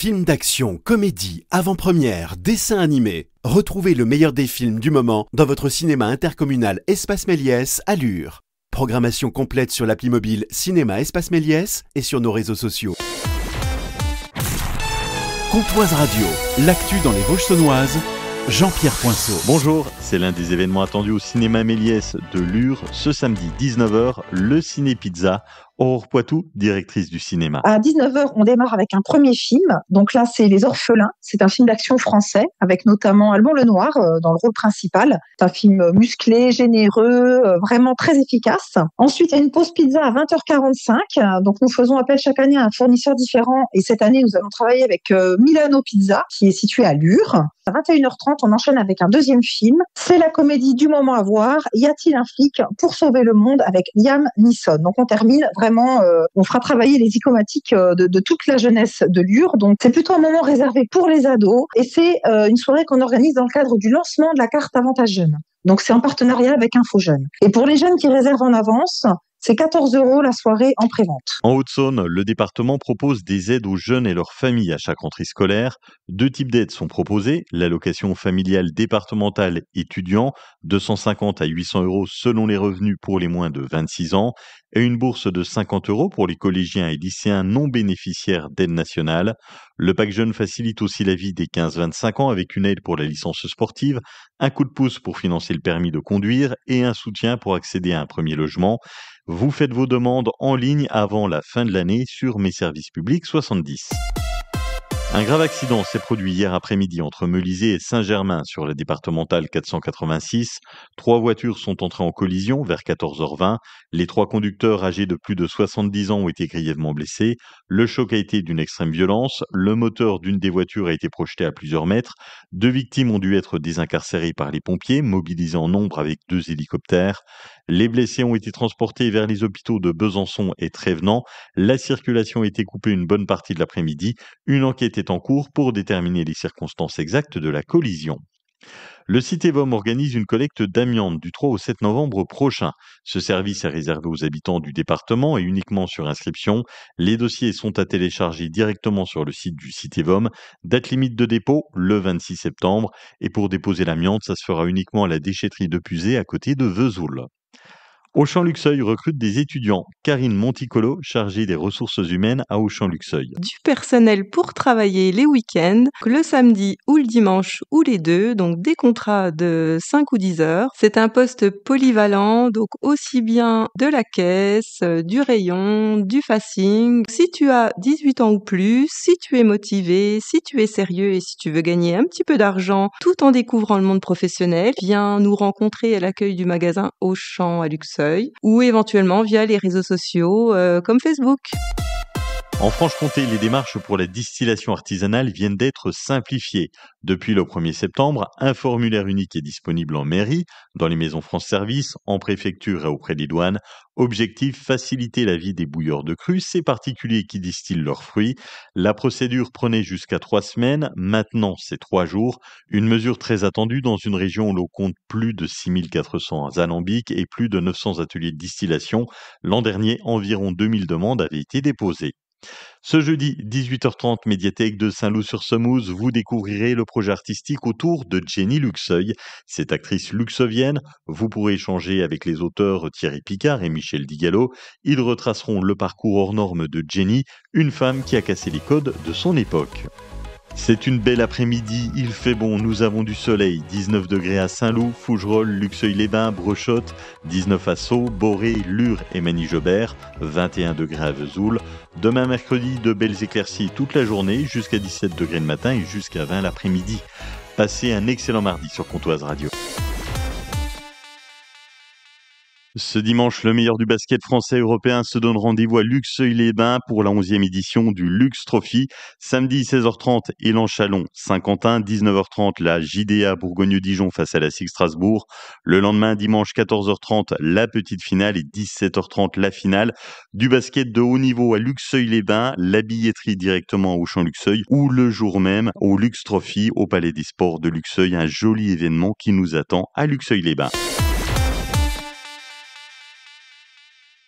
Films d'action, comédie, avant-première, dessins animés. Retrouvez le meilleur des films du moment dans votre cinéma intercommunal Espace Méliès à Lure. Programmation complète sur l'appli mobile Cinéma Espace Méliès et sur nos réseaux sociaux. Comptoise Radio, l'actu dans les Vosges saunoises, Jean-Pierre Poinceau. Bonjour, c'est l'un des événements attendus au cinéma Méliès de Lure. Ce samedi 19h, le Ciné Pizza. Aurore Poitou, directrice du cinéma. À 19h, on démarre avec un premier film. Donc là, c'est Les Orphelins. C'est un film d'action français avec notamment Alban Lenoir dans le rôle principal. C'est un film musclé, généreux, vraiment très efficace. Ensuite, il y a une pause pizza à 20h45. Donc nous faisons appel chaque année à un fournisseur différent. Et cette année, nous allons travailler avec Milano Pizza, qui est situé à Lure. À 21h30, on enchaîne avec un deuxième film. C'est la comédie du moment à voir. Y a-t-il un flic pour sauver le monde avec Liam Neeson. Donc on termine vraiment, on fera travailler les icomatiques de toute la jeunesse de Lure. Donc c'est plutôt un moment réservé pour les ados. Et c'est une soirée qu'on organise dans le cadre du lancement de la carte Avantage Jeune. Donc c'est en partenariat avec Info Jeune. Et pour les jeunes qui réservent en avance, c'est 14 € la soirée en prévente. En Haute-Saône, le département propose des aides aux jeunes et leurs familles à chaque rentrée scolaire. 2 types d'aides sont proposées. L'allocation familiale départementale étudiant, 250 à 800 € selon les revenus pour les moins de 26 ans, et une bourse de 50 € pour les collégiens et lycéens non bénéficiaires d'aide nationale. Le Pack Jeune facilite aussi la vie des 15-25 ans avec une aide pour la licence sportive, un coup de pouce pour financer le permis de conduire et un soutien pour accéder à un premier logement. Vous faites vos demandes en ligne avant la fin de l'année sur Mes Services Publics 70. Un grave accident s'est produit hier après-midi entre Melisée et Saint-Germain sur la départementale 486. 3 voitures sont entrées en collision vers 14h20. Les 3 conducteurs âgés de plus de 70 ans ont été grièvement blessés. Le choc a été d'une extrême violence. Le moteur d'une des voitures a été projeté à plusieurs mètres. 2 victimes ont dû être désincarcérées par les pompiers, mobilisés en nombre avec 2 hélicoptères. Les blessés ont été transportés vers les hôpitaux de Besançon et Trévenans. La circulation a été coupée une bonne partie de l'après-midi. Une enquête est en cours pour déterminer les circonstances exactes de la collision. Le Citévom organise une collecte d'amiante du 3 au 7 novembre prochain. Ce service est réservé aux habitants du département et uniquement sur inscription. Les dossiers sont à télécharger directement sur le site du Citévom. Date limite de dépôt, le 26 septembre. Et pour déposer l'amiante, ça se fera uniquement à la déchetterie de Puzé à côté de Vesoul. Auchan-Luxeuil recrute des étudiants. Karine Monticolo, chargée des ressources humaines à Auchan-Luxeuil. Du personnel pour travailler les week-ends, le samedi ou le dimanche ou les deux, donc des contrats de 5 ou 10 heures. C'est un poste polyvalent, donc aussi bien de la caisse, du rayon, du facing. Si tu as 18 ans ou plus, si tu es motivé, si tu es sérieux et si tu veux gagner un petit peu d'argent tout en découvrant le monde professionnel, viens nous rencontrer à l'accueil du magasin Auchan à Luxeuil ou éventuellement via les réseaux sociaux comme Facebook. En Franche-Comté, les démarches pour la distillation artisanale viennent d'être simplifiées. Depuis le 1er septembre, un formulaire unique est disponible en mairie, dans les maisons France Service, en préfecture et auprès des douanes. Objectif, faciliter la vie des bouilleurs de cru, ces particuliers qui distillent leurs fruits. La procédure prenait jusqu'à 3 semaines, maintenant c'est 3 jours. Une mesure très attendue dans une région où l'on compte plus de 6400 alambics et plus de 900 ateliers de distillation. L'an dernier, environ 2000 demandes avaient été déposées. Ce jeudi, 18h30, médiathèque de Saint-Loup-sur-Semouse, vous découvrirez le projet artistique autour de Jenny Luxeuil. Cette actrice luxeuvienne, vous pourrez échanger avec les auteurs Thierry Picard et Michel Digallo. Ils retraceront le parcours hors norme de Jenny, une femme qui a cassé les codes de son époque. C'est une belle après-midi, il fait bon, nous avons du soleil, 19 degrés à Saint-Loup, Fougerolles, Luxeuil-les-Bains, Brochotte, 19 à Sceaux, Boré, Lure et Magny-Jobert, 21 degrés à Vesoul. Demain mercredi, de belles éclaircies toute la journée, jusqu'à 17 degrés le matin et jusqu'à 20 l'après-midi. Passez un excellent mardi sur Comptoise Radio. Ce dimanche, le meilleur du basket français et européen se donne rendez-vous à Luxeuil-les-Bains pour la 11e édition du Lux Trophy. Samedi 16h30, Élan-Chalon, Saint-Quentin, 19h30, la JDA Bourgogne-Dijon face à la SIG Strasbourg. Le lendemain, dimanche 14h30, la petite finale et 17h30, la finale. Du basket de haut niveau à Luxeuil-les-Bains, la billetterie directement au Champ-Luxeuil ou le jour même au Lux Trophy au Palais des Sports de Luxeuil. Un joli événement qui nous attend à Luxeuil-les-Bains.